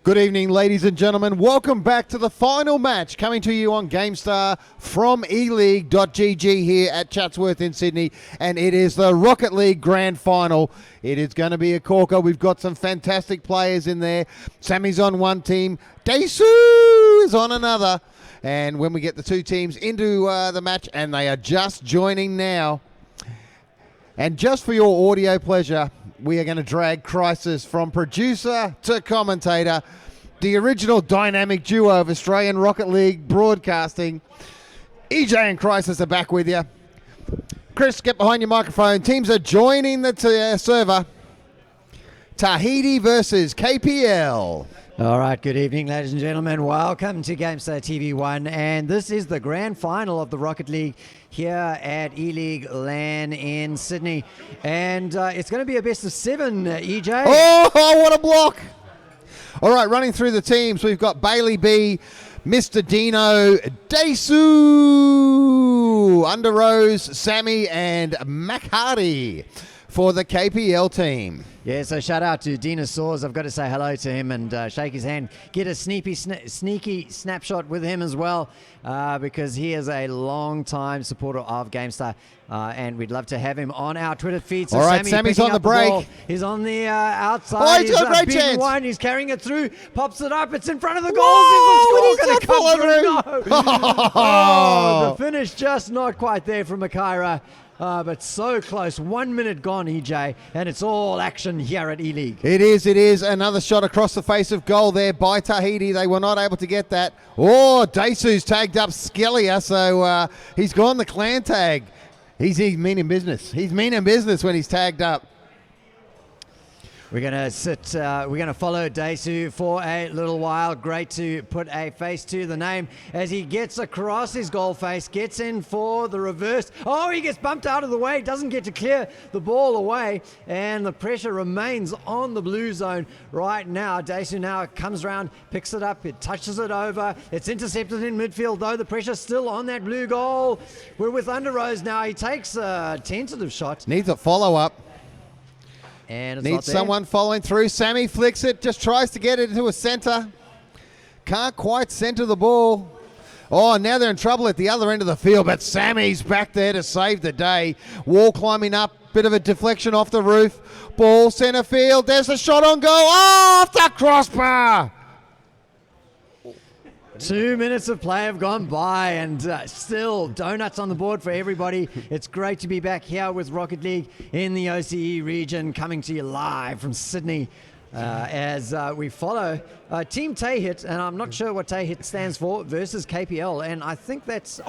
Good evening, ladies and gentlemen. Welcome back to the final match coming to you on GameStar from eleague.gg here at Chatsworth in Sydney. And it is the Rocket League Grand Final. It is going to be a corker. We've got some fantastic players in there. Sammy's on one team. Daesu is on another. And when we get the two teams into the match, and they are just joining now. And just for your audio pleasure, we are going to drag Crisis from producer to commentator, the original dynamic duo of Australian Rocket League broadcasting. EJ and Crisis are back with you. Chris, get behind your microphone. Teams are joining the server. Tahit versus KPL. All right, good evening, ladies and gentlemen. Welcome to GameStar TV1, and this is the grand final of the Rocket League here at E-League LAN in Sydney. And it's going to be a best of 7, EJ. Oh, what a block! All right, running through the teams, we've got Bailey B, Mr. Dino, Daesu, Underrose, Sammy, and Machardy for the KPL team. Yeah, so shout out to Dinosaurs. I've got to say hello to him and shake his hand. Get a sneaky snapshot with him as well because he is a long-time supporter of GameStar and we'd love to have him on our Twitter feed. So all right, Sammy's on the break. He's on the outside. Oh, he's got a great chance. One. He's carrying it through, pops it up. It's in front of the goal. Whoa, is the score going to come through? No. Oh, the finish just not quite there from Makaira. But so close. 1 minute gone, EJ, and it's all action here at E-League. It is. Another shot across the face of goal there by Tahiti. They were not able to get that. Oh, Daesu's tagged up Skellia, so he's gone the clan tag. He's meaning business. He's meaning business when he's tagged up. We're going to follow Daesu for a little while. Great to put a face to the name as he gets across his goal face, gets in for the reverse. Oh, he gets bumped out of the way, doesn't get to clear the ball away, and the pressure remains on the blue zone right now. Daesu now comes around, picks it up, it touches it over. It's intercepted in midfield, though. The pressure's still on that blue goal. We're with Underrose now. He takes a tentative shot. Needs a follow-up. And it's needs not there. someone following through. Sammy flicks it, just tries to get it into a center. Can't quite center the ball. Oh, now they're in trouble at the other end of the field, but Sammy's back there to save the day. Wall climbing up, bit of a deflection off the roof. Ball center field, there's a shot on goal. Oh, off the crossbar! 2 minutes of play have gone by and still donuts on the board for everybody. It's great to be back here with Rocket League in the OCE region, coming to you live from Sydney as we follow Team Tahit, and I'm not sure what Tahit stands for, versus KPL, and I think that's,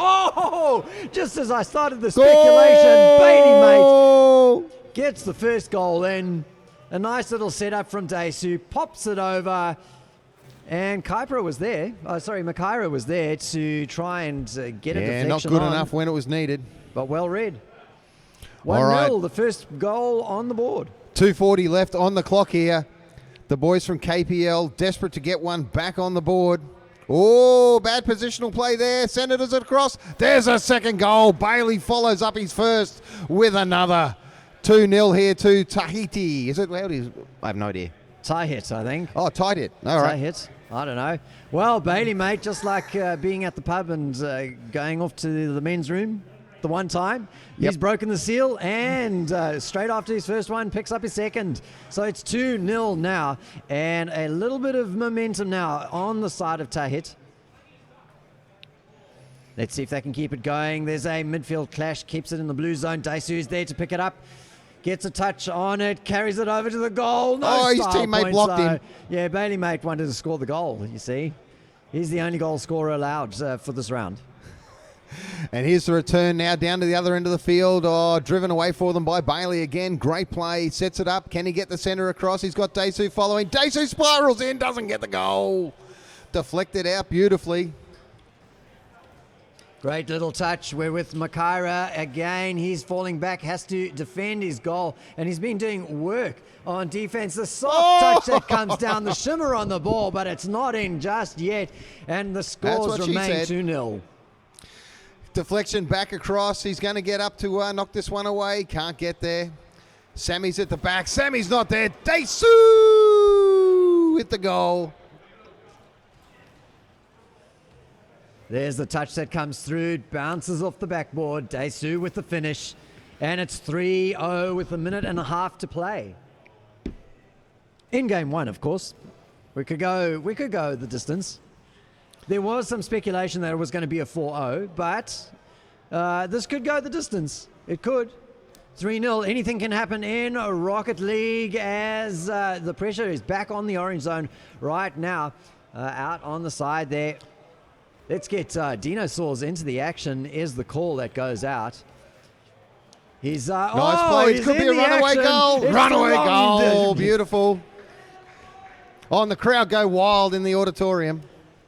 just as I started the speculation, Bailey Mate gets the first goal in. A nice little setup from Daesu, pops it over. And Makaira was there to try and get a deflection. Not good enough when it was needed. But well read. 1-0, right. The first goal on the board. 2:40 left on the clock here. The boys from KPL desperate to get one back on the board. Oh, bad positional play there. Senators it across. There's a second goal. Bailey follows up his first with another. 2-0 here to Tahiti. Is it? I have no idea. Tahit, I think. Oh, Tahit. All right. Tahit. I don't know. Well, Bailey, mate, just like being at the pub and going off to the men's room the one time, he's broken the seal and straight after his first one, picks up his second. So it's 2-0 now and a little bit of momentum now on the side of Tahit. Let's see if they can keep it going. There's a midfield clash, keeps it in the blue zone. Daesu is there to pick it up. Gets a touch on it, carries it over to the goal. His teammate blocked him. Yeah, Bailey Mate wanted to score the goal, you see. He's the only goal scorer allowed for this round. And here's the return now down to the other end of the field. Oh, driven away for them by Bailey again. Great play, sets it up. Can he get the center across? He's got Daesu following. Daesu spirals in, doesn't get the goal. Deflected out beautifully. Great little touch. We're with Makaira again. He's falling back, has to defend his goal, and he's been doing work on defense. The soft touch that comes down, the shimmer on the ball, but it's not in just yet, and the scores remain 2-0. Deflection back across. He's going to get up to knock this one away. Can't get there. Sammy's at the back. Sammy's not there. Daesu with the goal. There's the touch that comes through, bounces off the backboard. Daesu with the finish, and it's 3-0 with a minute and a half to play. In game one, of course, we could go the distance. There was some speculation that it was going to be a 4-0, but this could go the distance. It could. 3-0. Anything can happen in Rocket League as the pressure is back on the orange zone right now. Out on the side there. Let's get Dinosaurs into the action is the call that goes out. He's nice play. It could be a runaway goal. Runaway goal. Beautiful. Oh, and the crowd go wild in the auditorium.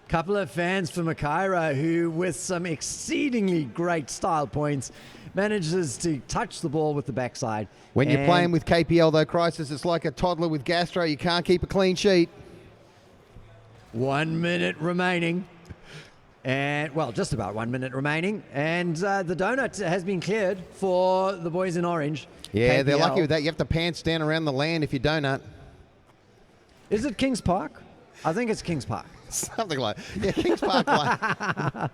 Couple of fans for Makaira who, with some exceedingly great style points, manages to touch the ball with the backside. When you're playing with KPL, though, Crisis, it's like a toddler with gastro. You can't keep a clean sheet. 1 minute remaining. And, well, just about 1 minute remaining. And the donut has been cleared for the boys in orange. Yeah, KPL. They're lucky with that. You have to pants down around the LAN if you donut. Is it Kings Park? I think it's Kings Park. Something like yeah, Kings Park. Like.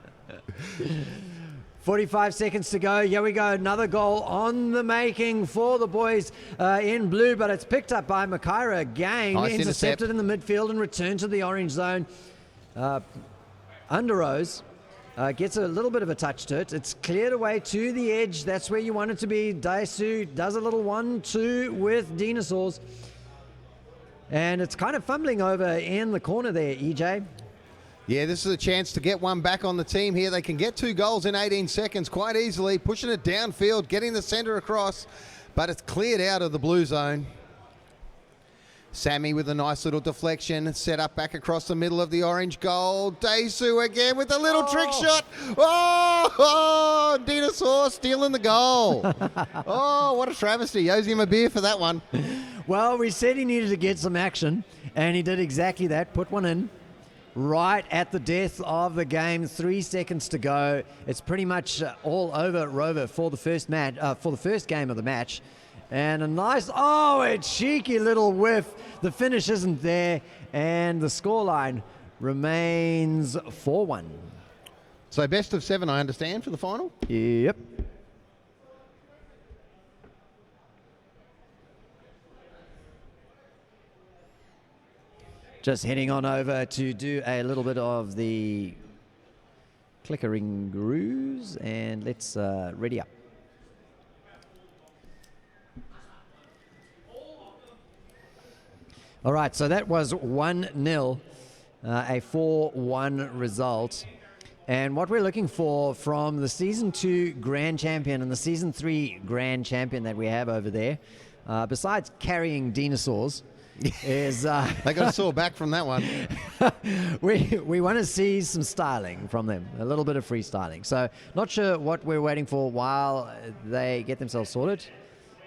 45 seconds to go. Here we go. Another goal on the making for the boys in blue, but it's picked up by Makaira again. Nice intercepted intercept in the midfield and returned to the orange zone. Underows gets a little bit of a touch to it. It's cleared away to the edge. That's where you want it to be. Daesu does a little 1-2 with Dinosaurs. And it's kind of fumbling over in the corner there, EJ. Yeah, this is a chance to get one back on the team here. They can get 2 goals in 18 seconds quite easily, pushing it downfield, getting the center across, but it's cleared out of the blue zone. Sammy with a nice little deflection, set up back across the middle of the orange goal. Daesu again with a little trick shot. Oh, Dinosaur stealing the goal. Oh, what a travesty. He owes him a beer for that one. Well, we said he needed to get some action, and he did exactly that, put one in. Right at the death of the game, 3 seconds to go. It's pretty much all over Rover for the first game of the match. And a nice, a cheeky little whiff. The finish isn't there, and the scoreline remains 4-1. So best of 7, I understand, for the final? Yep. Just heading on over to do a little bit of the clickering grooves, and let's ready up. All right, so that was 1-0, a 4-1 result. And what we're looking for from the Season 2 Grand Champion and the Season 3 Grand Champion that we have over there, besides carrying Dinosaurs, is they got a sore back from that one. we want to see some styling from them, a little bit of freestyling. So not sure what we're waiting for while they get themselves sorted.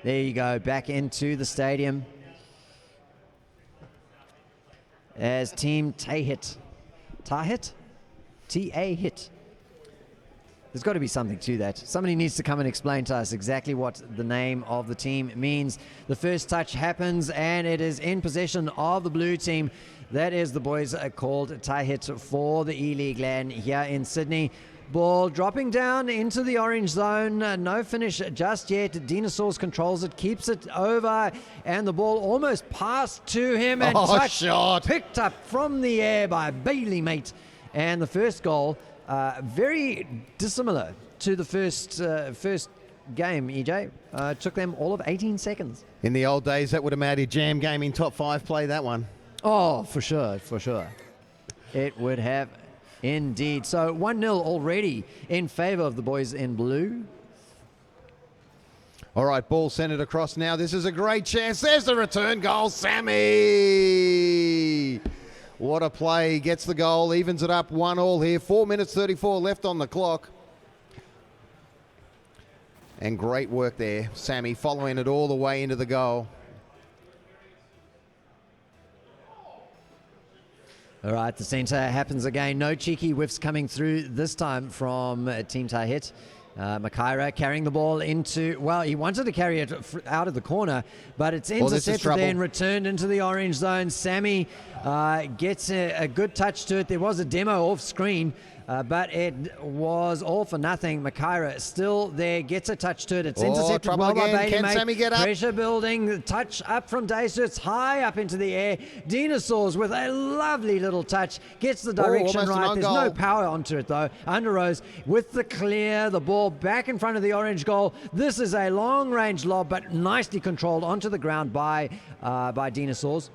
There you go, back into the stadium as Team Tahit. Tahit? T-A-Hit. There's got to be something to that. Somebody needs to come and explain to us exactly what the name of the team means. The first touch happens, and it is in possession of the blue team. That is the boys called Tahit for the E-League LAN here in Sydney. Ball dropping down into the orange zone. No finish just yet. Dinosaurs controls it, keeps it over, and the ball almost passed to him. And shot picked up from the air by Bailey Mate. And the first goal, very dissimilar to the first game, EJ. Took them all of 18 seconds. In the old days, that would have made a Jam Gaming top 5 play, that one. Oh, for sure. It would have indeed. So 1-0 already in favour of the boys in blue. All right, ball centered across now. This is a great chance. There's the return goal, Sammy. What a play. Gets the goal, evens it up 1-1 here. 4 minutes 34 left on the clock. And great work there. Sammy following it all the way into the goal. All right, the centre happens again. No cheeky whiffs coming through this time from Team Tahit. Makaira carrying the ball into, well, he wanted to carry it out of the corner, but it's intercepted then, returned into the orange zone. Sammy gets a good touch to it. There was a demo off screen, but it was all for nothing. Makaira still there, gets a touch to it. It's intercepted trouble well by again. Bailey Can Mate. Sammy get up? Pressure building, touch up from Daisu. It's high up into the air. Dinosaurs with a lovely little touch. Gets the direction almost an right. own There's goal. no power onto it though. Underrose with the clear, the ball back in front of the orange goal. This is a long-range lob, but nicely controlled onto the ground by Dinosaurs.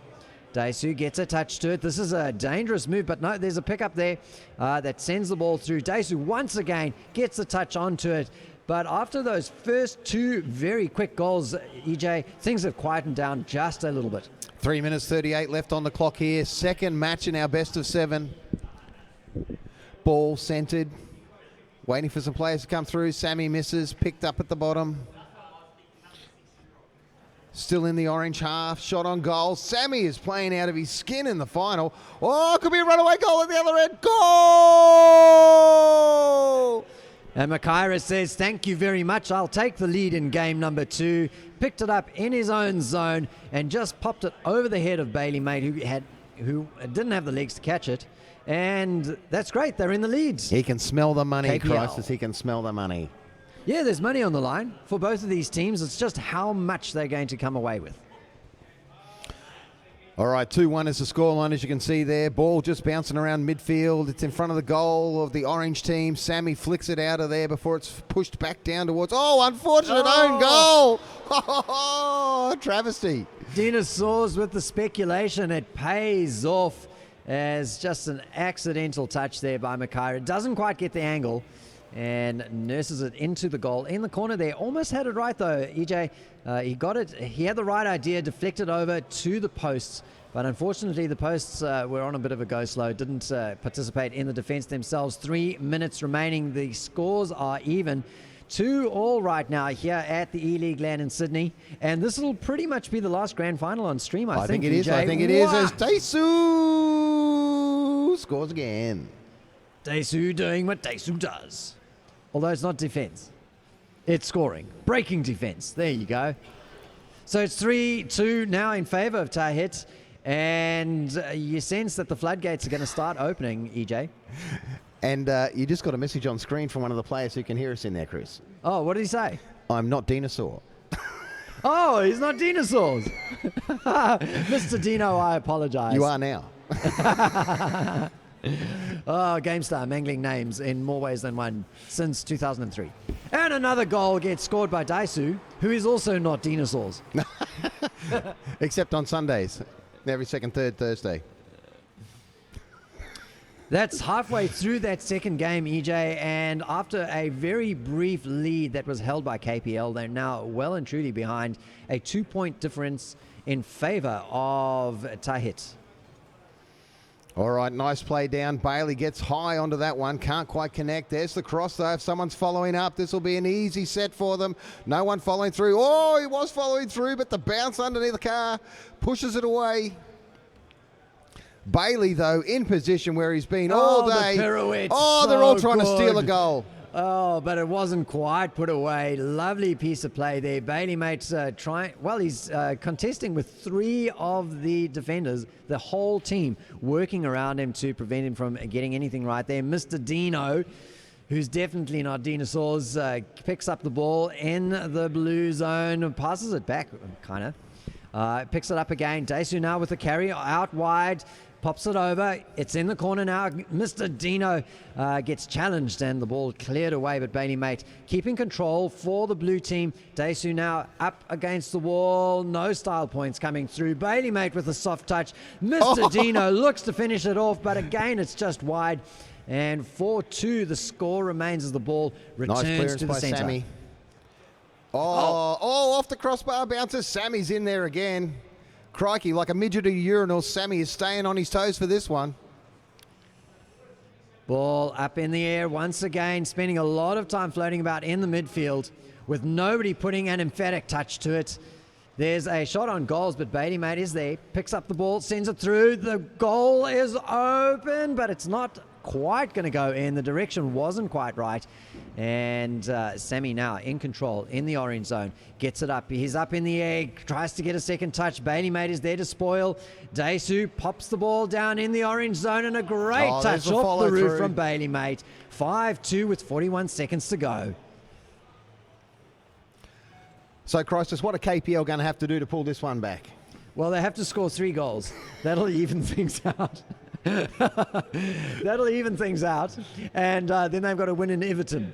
Daisu gets a touch to it. This is a dangerous move, but no, there's a pickup there that sends the ball through. Daisu once again gets a touch onto it. But after those first two very quick goals, EJ, things have quietened down just a little bit. 3 minutes 38 left on the clock here. Second match in our best of 7. Ball centered. Waiting for some players to come through. Sammy misses. Picked up at the bottom. Still in the orange half. Shot on goal. Sammy is playing out of his skin in the final. Oh, could be a runaway goal at the other end. Goal! And Makaira says, thank you very much. I'll take the lead in game number 2. Picked it up in his own zone and just popped it over the head of Bailey Mate, who didn't have the legs to catch it. And that's great. They're in the leads. He can smell the money, KPL. Christ, he can smell the money. Yeah, there's money on the line for both of these teams. It's just how much they're going to come away with. All right, 2-1 is the scoreline, as you can see there. Ball just bouncing around midfield. It's in front of the goal of the orange team. Sammy flicks it out of there before it's pushed back down towards... Oh, unfortunate own goal! Oh, travesty. Dinosaurs with the speculation. It pays off as just an accidental touch there by Makaira. Doesn't quite get the angle and nurses it into the goal in the corner there. Almost had it right though, EJ. He got it. He had the right idea, deflected over to the posts, but unfortunately the posts were on a bit of a go slow, didn't participate in the defense themselves. 3 minutes remaining. The scores are even. 2-2 right now here at the E-League LAN in Sydney, and this will pretty much be the last grand final on stream, I think it is. EJ. I think it is as Daisu scores again. Daisu doing what Daisu does. Although it's not defense. It's scoring. Breaking defense. There you go. So it's 3-2 now in favor of Tahit. And you sense that the floodgates are going to start opening, EJ. And you just got a message on screen from one of the players who can hear us in there, Chris. Oh, what did he say? I'm not Dinosaur. Oh, he's not Dinosaurs. Mr. Dino, I apologize. You are now. Oh, GameStar mangling names in more ways than one since 2003. And another goal gets scored by Daisu, who is also not Dinosaurs. Except on Sundays. Every second, third Thursday. That's halfway through that second game, EJ, and after a very brief lead that was held by KPL, they're now well and truly behind, a 2-point difference in favor of Tahit. All right, nice play down. Bailey gets high onto that one. Can't quite connect. There's the cross, though. If someone's following up, this will be an easy set for them. No one following through. Oh, he was following through, but the bounce underneath the car pushes it away. Bailey, though, in position where he's been all day. The pirouette. Oh, they're all trying to steal a goal. Oh, but it wasn't quite put away. Lovely piece of play there. Bailey Mate's he's contesting with 3 of the defenders, the whole team working around him to prevent him from getting anything right there. Mr. Dino, who's definitely not Dinosaurs, picks up the ball in the blue zone, passes it back, kind of. Picks it up again. Daisu now with the carry out wide. Pops it over. It's in the corner now. Mr. Dino gets challenged and the ball cleared away, but Bailey Mate keeping control for the blue team. Daisu now up against the wall. No style points coming through. Bailey Mate with a soft touch. Mr. Dino looks to finish it off, but again it's just wide. And 4-2 the score remains as the ball returns to the centre. Sammy. Off the crossbar bounces. Sammy's in there again. Crikey, like a midget at a urinal, Sammy is staying on his toes for this one. Ball up in the air once again, spending a lot of time floating about in the midfield with nobody putting an emphatic touch to it. There's a shot on goals, but Bailey Mate is there, picks up the ball, sends it through. The goal is open, but it's not quite going to go in. The direction wasn't quite right. And Sammy now in control in the orange zone. Gets it up. He's up in the air. Tries to get a second touch. Bailey Mate is there to spoil. Daisu pops the ball down in the orange zone. And a great touch off the roof from Bailey Mate. 5-2 with 41 seconds to go. So, Christus, what are KPL going to have to do to pull this one back? Well, they have to score 3 goals. That'll even things out. That'll even things out. And then they've got to win in Everton.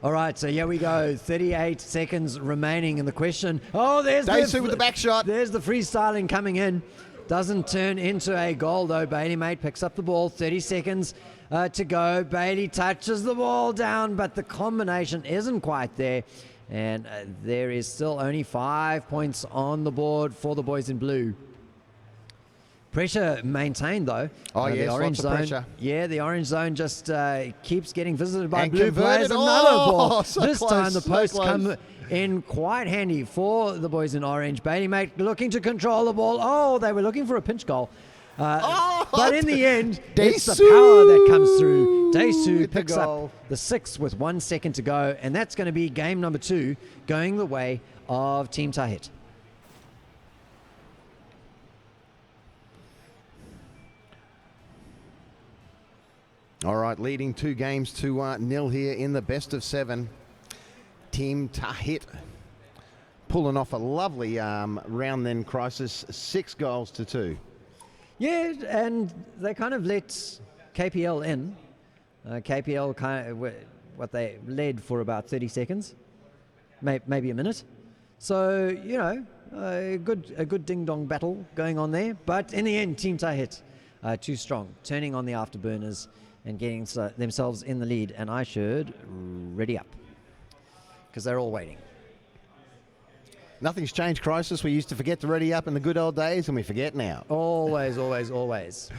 All right, so here we go. 38 seconds remaining in the question. Oh, there's Daisu with the back shot. There's the freestyling coming in. Doesn't turn into a goal, though. Bailey Mate picks up the ball. 30 seconds to go. Bailey touches the ball down, but the combination isn't quite there. And there is still only 5 points on the board for the boys in blue. Pressure maintained, though. Oh, yes, the orange lots zone, of pressure. Yeah, the orange zone just keeps getting visited by And blue players. converted. Another ball. So this close, time the so posts close. come in quite handy for the boys in orange. Bailey Mate looking to control the ball. Oh, they were looking for a pinch goal. But in the end, it's the power that comes through. Daisu picks up the 6 with 1 second to go, and that's going to be game number 2 going the way of Team Tahit. All right, leading 2 games to nil here in the best of 7. Team Tahit pulling off a lovely round then, Crisis. 6 goals to 2. Yeah, and they kind of let KPL in. KPL kind of what they led for about 30 seconds, maybe a minute. So a good ding dong battle going on there. But in the end, Team Tahit too strong, turning on the afterburners and getting themselves in the lead. And I should ready up because they're all waiting. Nothing's changed, Crisis. We used to forget to ready up in the good old days, and we forget now. Always, always, always.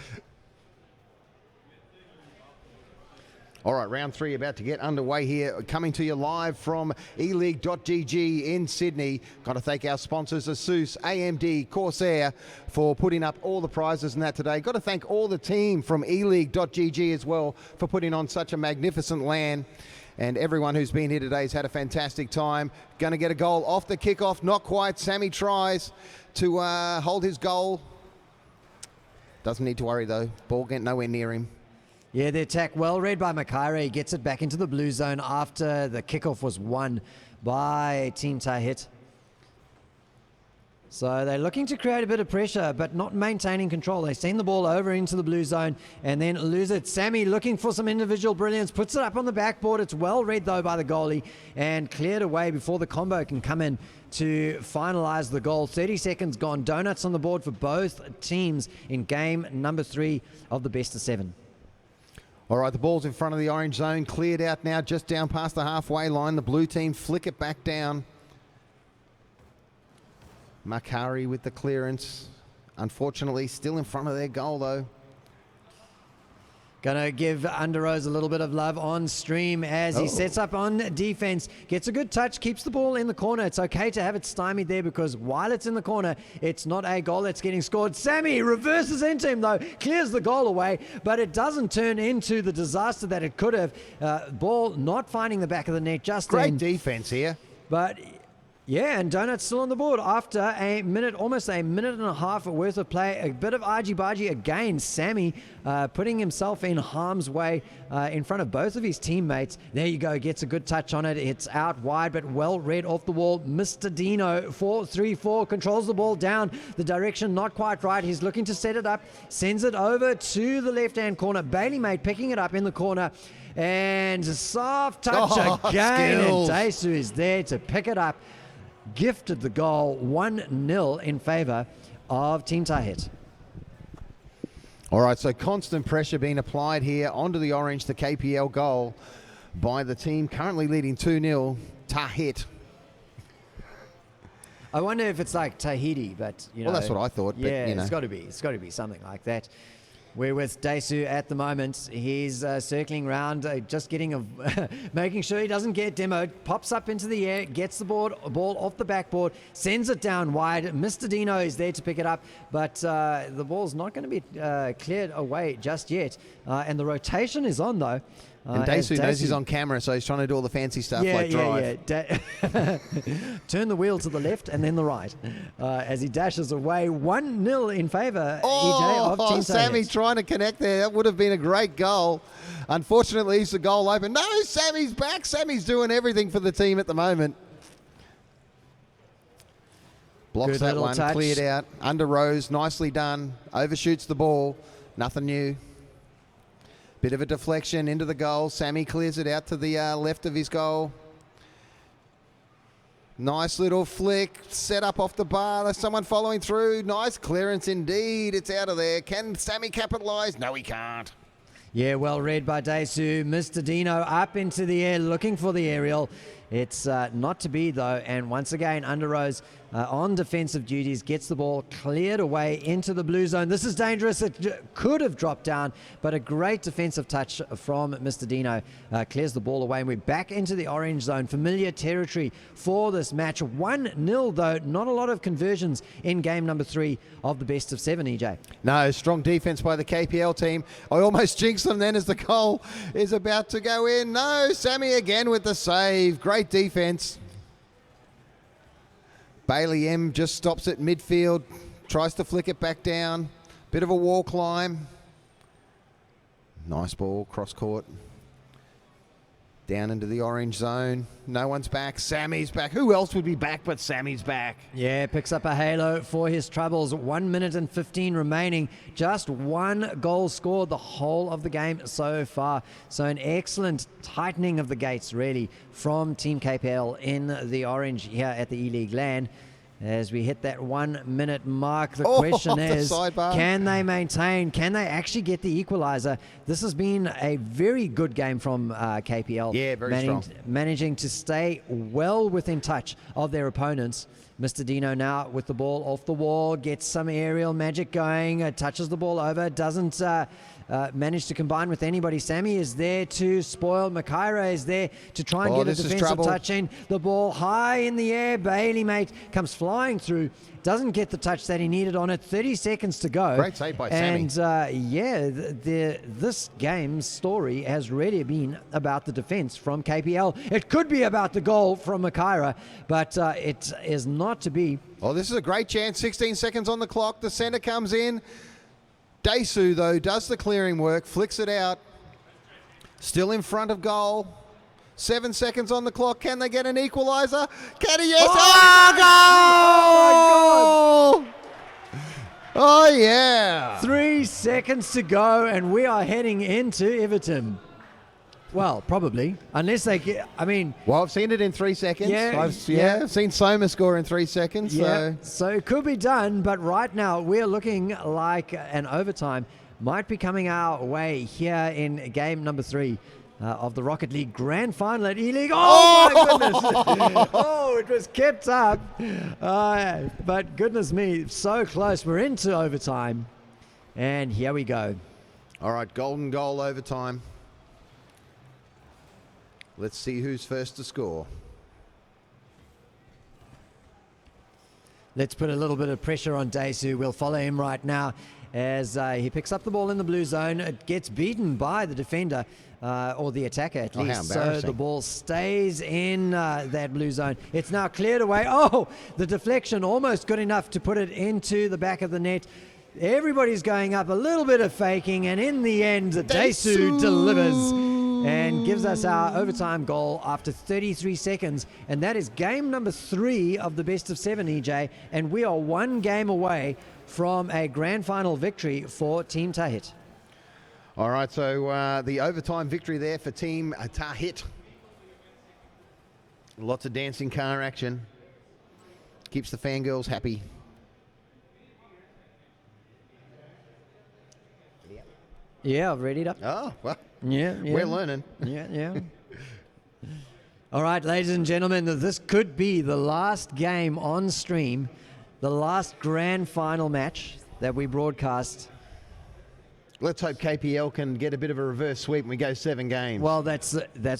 All right, round 3 about to get underway here. Coming to you live from eleague.gg in Sydney. Got to thank our sponsors, Asus, AMD, Corsair, for putting up all the prizes and that today. Got to thank all the team from eleague.gg as well for putting on such a magnificent LAN. And everyone who's been here today has had a fantastic time. Going to get a goal off the kickoff. Not quite. Sammy tries to hold his goal. Doesn't need to worry, though. Ball getting nowhere near him. Yeah, the attack well read by Makaire. He gets it back into the blue zone after the kickoff was won by Team Tahit. So they're looking to create a bit of pressure, but not maintaining control. They send the ball over into the blue zone and then lose it. Sammy looking for some individual brilliance, puts it up on the backboard. It's well read, though, by the goalie and cleared away before the combo can come in to finalize the goal. 30 seconds gone. Donuts on the board for both teams in game number 3 of the best of 7. All right, the ball's in front of the orange zone. Cleared out now, just down past the halfway line. The blue team flick it back down. Makari with the clearance. Unfortunately, still in front of their goal, though. Gonna give Underose a little bit of love on stream as he sets up on defense. Gets a good touch, keeps the ball in the corner. It's okay to have it stymied there because while it's in the corner, it's not a goal that's getting scored. Sammy reverses into him, though. Clears the goal away, but it doesn't turn into the disaster that it could have. Ball not finding the back of the net just Great defense here. But yeah, and Donut's still on the board after a minute, almost a minute and a half worth of play. A bit of argy-bargy again. Sammy putting himself in harm's way in front of both of his teammates. There you go, gets a good touch on it. It's out wide, but well read off the wall. Mr. Dino, 4-3-4, controls the ball down. The direction not quite right. He's looking to set it up, sends it over to the left-hand corner. Bailey Mate picking it up in the corner. And soft touch again. Skills. And Daisu is there to pick it up. Gifted the goal 1-0 in favour of Team Tahit. All right, so constant pressure being applied here onto the orange, the KPL goal by the team currently leading 2-0, Tahit. I wonder if it's like Tahiti, but you know. Well, that's what I thought. But, Yeah, you know. it's got to be. It's got to be something like that. We're with Daisu at the moment. He's circling around, just getting making sure he doesn't get demoed. Pops up into the air, gets the ball off the backboard, sends it down wide. Mr. Dino is there to pick it up, but the ball's not going to be cleared away just yet. And the rotation is on, though. And Daesu knows he's on camera, so he's trying to do all the fancy stuff like drive. Turn the wheel to the left and then the right as he dashes away. 1-0 in favour, EJ, of Team Sammy Tahit. trying to connect there. That would have been a great goal. Unfortunately, he's the goal open. No, Sammy's back. Sammy's doing everything for the team at the moment. Blocks Good that little one, touch. cleared out. Under Rose, nicely done. Overshoots the ball. Nothing new. Bit of a deflection into the goal. Sammy clears it out to the left of his goal. Nice little flick. Set up off the bar. There's someone following through. Nice clearance indeed. It's out of there. Can Sammy capitalise? No, he can't. Yeah, well read by Daesu. Mr. Dino up into the air looking for the aerial. It's not to be, though. And once again, Underrose on defensive duties, gets the ball cleared away into the blue zone. This is dangerous. It could have dropped down, but a great defensive touch from Mr. Dino clears the ball away. And we're back into the orange zone. Familiar territory for this match. 1-0, though. Not a lot of conversions in game number 3 of the best of 7, EJ. No, strong defense by the KPL team. I almost jinxed them then as the goal is about to go in. No, Sammy again with the save. Great defense. Bailey M just stops at midfield, tries to flick it back down. Bit of a wall climb. Nice ball, cross court. Down into the orange zone. No one's back. Sammy's back. Who else would be back but Sammy's back? Yeah, picks up a halo for his troubles. 1 minute and 15 remaining. Just 1 goal scored the whole of the game so far. So an excellent tightening of the gates, really, from Team KPL in the orange here at the E-League LAN. As we hit that 1 minute mark, the question is, can they maintain? Can they actually get the equaliser? This has been a very good game from KPL. Yeah, very strong. Managing to stay well within touch of their opponents. Mr. Dino now with the ball off the wall, gets some aerial magic going, touches the ball over, doesn't manage to combine with anybody. Sammy is there to spoil. Makaira is there to try and get a defensive touch in. The ball high in the air. Bailey, mate, comes flying through. Doesn't get the touch that he needed on it. 30 seconds to go. Great save by Sammy. And this game's story has really been about the defense from KPL. It could be about the goal from Makaira, but it is not to be. Oh, this is a great chance. 16 seconds on the clock. The centre comes in. Daesu, though, does the clearing work, flicks it out. Still in front of goal. 7 seconds on the clock. Can they get an equaliser? Can he? Yes. Oh, goal! Oh, yeah. 3 seconds to go, and we are heading into Everton. Well, probably, unless they get. I mean, well, I've seen it in 3 seconds. Yeah, I've seen Soma score in 3 seconds. Yeah, so it could be done, but right now we're looking like an overtime might be coming our way here in game number 3 of the Rocket League Grand Final at E-League. Oh, my goodness. Oh, it was kept up. But goodness me, so close. We're into overtime, and here we go. All right, golden goal overtime. Let's see who's first to score. Let's put a little bit of pressure on Daesu. We'll follow him right now as he picks up the ball in the blue zone. It gets beaten by the defender, or the attacker at least. How so embarrassing. the ball stays in that blue zone. It's now cleared away. Oh, the deflection almost good enough to put it into the back of the net. Everybody's going up, a little bit of faking, and in the end, Daesu delivers and gives us our overtime goal after 33 seconds. And that is game number 3 of the best of 7, EJ. And we are 1 game away from a grand final victory for Team Tahit. All right, so the overtime victory there for Team Tahit. Lots of dancing car action. Keeps the fangirls happy. Yeah, I've read it up. Oh, well, Yeah. we're learning. Yeah. All right, ladies and gentlemen, this could be the last game on stream, the last grand final match that we broadcast. Let's hope KPL can get a bit of a reverse sweep and we go 7 games. Well, that's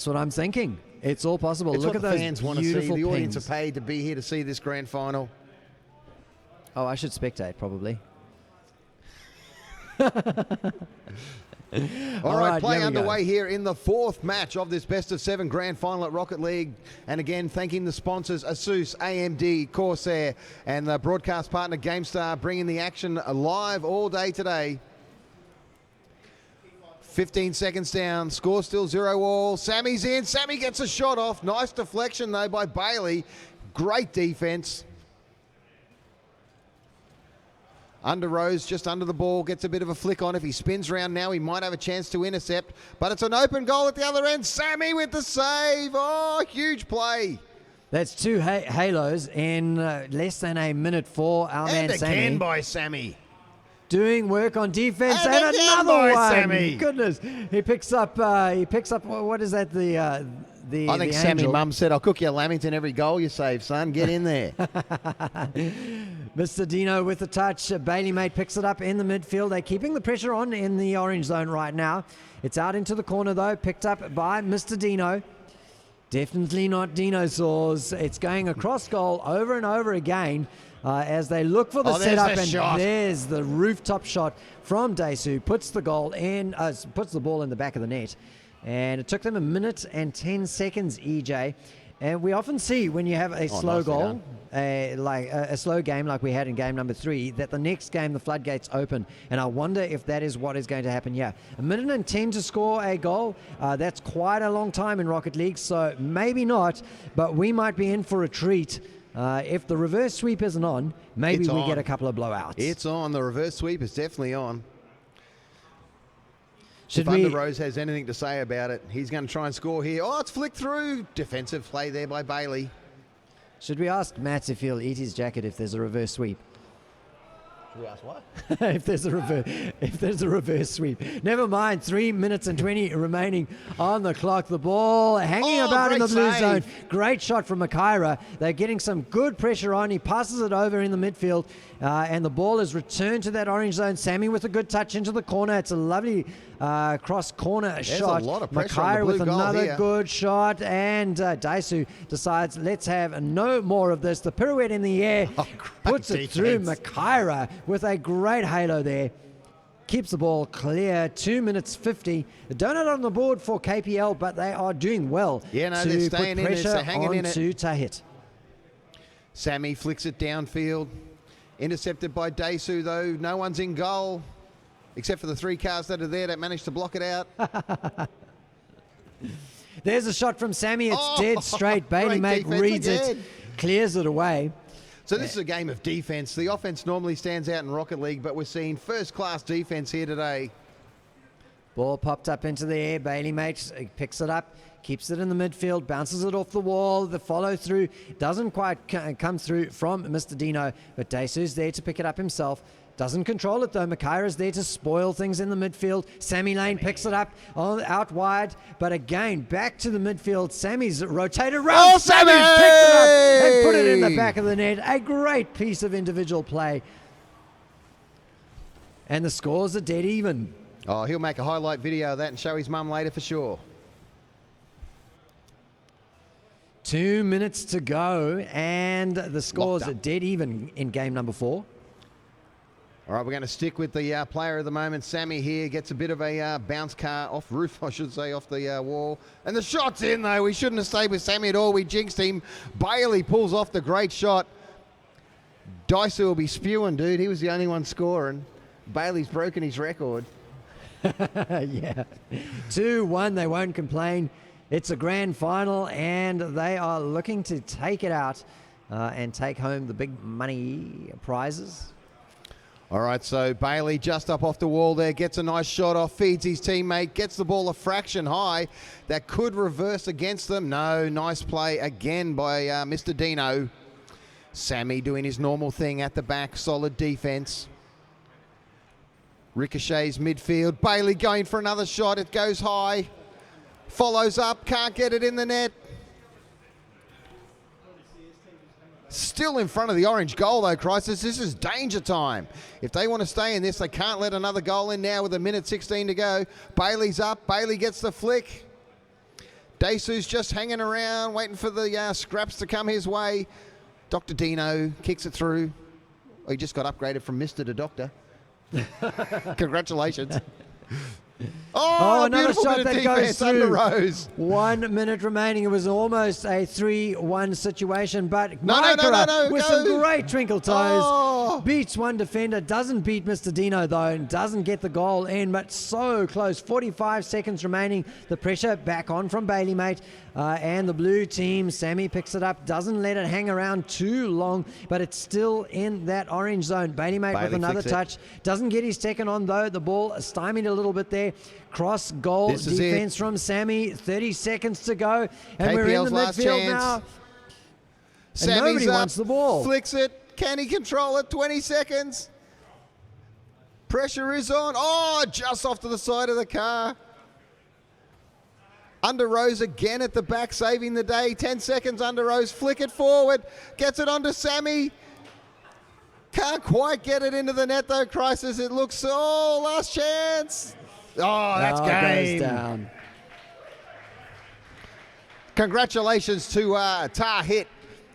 what I'm thinking. It's all possible. It's Look what at the those fans want to see. beautiful The audience pings. are paid to be here to see this grand final. Oh, I should spectate probably. All right, play here we underway go. here in the fourth match of this best of 7 grand final at Rocket League. And again, thanking the sponsors, Asus, AMD, Corsair, and the broadcast partner, GameStar, bringing the action live all day today. 15 seconds down, score still 0-all. Sammy's in, Sammy gets a shot off. Nice deflection though by Bailey. Great defense. Under Rose, just under the ball, gets a bit of a flick on. If he spins around now, he might have a chance to intercept. But it's an open goal at the other end. Sammy with the save. Oh, huge play. That's two halos in less than a minute for our man And Sammy. again by Sammy. Doing work on defense And and again another by one. Sammy. Goodness, he picks up. What is that? The I think the Sammy angel. mum said, I'll cook you a Lamington every goal you save, son. Get in there. Mr. Dino with the touch. Bailey Mate picks it up in the midfield. They're keeping the pressure on in the orange zone right now. It's out into the corner though, picked up by Mr. Dino. Definitely not dinosaurs. It's going across goal over and over again as they look for the there's setup. the And shot. there's the rooftop shot from Daisu. Puts the goal in, puts the ball in the back of the net. And it took them 1 minute and 10 seconds, EJ. And we often see when you have a slow nicely goal, like a slow game like we had in game number 3, that the next game the floodgates open. And I wonder if that is what is going to happen here. 1 minute and 10 to score a goal, that's quite a long time in Rocket League, so maybe not, but we might be in for a treat. If the reverse sweep isn't on, maybe It's we on. get a couple of blowouts. It's on. The reverse sweep is definitely on. Should if we? Under Rose has anything to say about it, he's going to try and score here. Oh, it's flicked through. Defensive play there by Bailey. Should we ask Matt if he'll eat his jacket if there's a reverse sweep? Should we ask what? if there's a reverse sweep. Never mind. 3 minutes and 20 remaining on the clock. The ball hanging about in the great blue save. zone. Great shot from Makaira. They're getting some good pressure on. He passes it over in the midfield, and the ball is returned to that orange zone. Sammy with a good touch into the corner. It's a lovely cross corner shot. A lot of pressure on Makaira the with blue goal another here. good shot, and Daisu decides let's have no more of this. The pirouette in the air puts it through. Makaira with a great halo there. Keeps the ball clear. 2 minutes 50. A donut on the board for KPL, but they are doing well Yeah, no, to they're put staying in this, pressure they're hanging in it. onto Tahit. Sammy flicks it downfield. Intercepted by Daisu, though. No one's in goal, except for the 3 cars that are there that managed to block it out. There's a shot from Sammy. It's dead straight. Bailey great Mate defense reads it, again. clears it away. So this is a game of defense. The offense normally stands out in Rocket League, but we're seeing first-class defense here today. Ball popped up into the air. Bailey Mate picks it up, keeps it in the midfield, bounces it off the wall. The follow-through doesn't quite come through from Mr. Dino, but Daisu's there to pick it up himself. Doesn't control it though. Makaira's there to spoil things in the midfield. Sammy Lane picks it up out wide, but again back to the midfield. Sammy's rotated around. Oh, Sammy! Sammy's picked it up and put it in the back of the net. A great piece of individual play. And the scores are dead even. Oh, he'll make a highlight video of that and show his mum later for sure. 2 minutes to go, and the scores Locked are up. dead even in game number 4. All right, we're going to stick with the player of the moment. Sammy here gets a bit of a bounce car off roof, I should say, off the wall. And the shot's in, though. We shouldn't have stayed with Sammy at all. We jinxed him. Bailey pulls off the great shot. Daisu will be spewing, dude. He was the only one scoring. Bailey's broken his record. Yeah. 2-1, they won't complain. It's a grand final, and they are looking to take it out and take home the big money prizes. All right, so Bailey just up off the wall there, gets a nice shot off, feeds his teammate, gets the ball a fraction high. That could reverse against them. No, nice play again by Mr. Dino. Sammy doing his normal thing at the back, solid defense. Ricochets midfield. Bailey going for another shot. It goes high. Follows up, can't get it in the net. Still in front of the orange goal though, Crisis. This is danger time. If they want to stay in this, they can't let another goal in now with 1:16 to go. Bailey's up. Bailey gets the flick. Daisu's just hanging around, waiting for the scraps to come his way. Dr. Dino kicks it through. Oh, he just got upgraded from Mr. to Doctor. Congratulations. Oh, another beautiful shot bit of that goes defense under through. Rose. 1 minute remaining. It was almost a 3-1 situation, but No, with some go. great twinkle toes. Oh. Beats one defender, doesn't beat Mr. Dino though, and doesn't get the goal in, but so close. 45 seconds remaining. The pressure back on from Bailey, mate. And the blue team, Sammy picks it up, doesn't let it hang around too long, but it's still in that orange zone. Bailey, mate, with another touch. Doesn't get his second on though. The ball stymied a little bit there. Cross goal defense from Sammy. 30 seconds to go. And we're in the midfield now. Sammy's and nobody up, wants the ball. Flicks it. Can he control it? 20 seconds. Pressure is on. Oh, just off to the side of the car. Under Rose again at the back, saving the day. 10 seconds under Rose. Flick it forward. Gets it onto Sammy. Can't quite get it into the net though, Crisis. It looks, last chance. Oh, that's game. Goes down. Congratulations to Tahit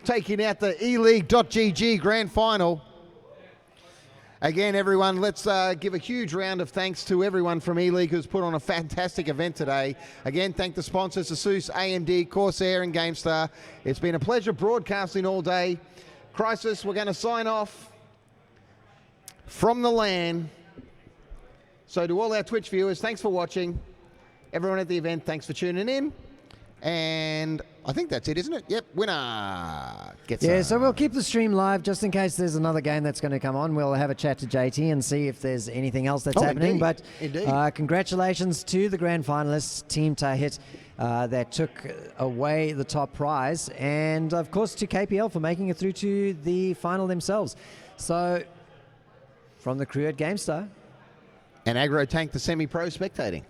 taking out the E-League.gg Grand Final. Again, everyone, let's give a huge round of thanks to everyone from E-League who's put on a fantastic event today. Again, thank the sponsors, ASUS, AMD, Corsair and GameStar. It's been a pleasure broadcasting all day. Crisis, we're going to sign off from the LAN. So to all our Twitch viewers, thanks for watching. Everyone at the event, thanks for tuning in. And I think that's it, isn't it? Yep, winner gets so we'll keep the stream live just in case there's another game that's going to come on. We'll have a chat to JT and see if there's anything else that's happening. Indeed. But congratulations to the grand finalists, Team Tahit, that took away the top prize. And, of course, to KPL for making it through to the final themselves. So, from the crew at GameStar. And Agro Tank, the semi-pro spectating.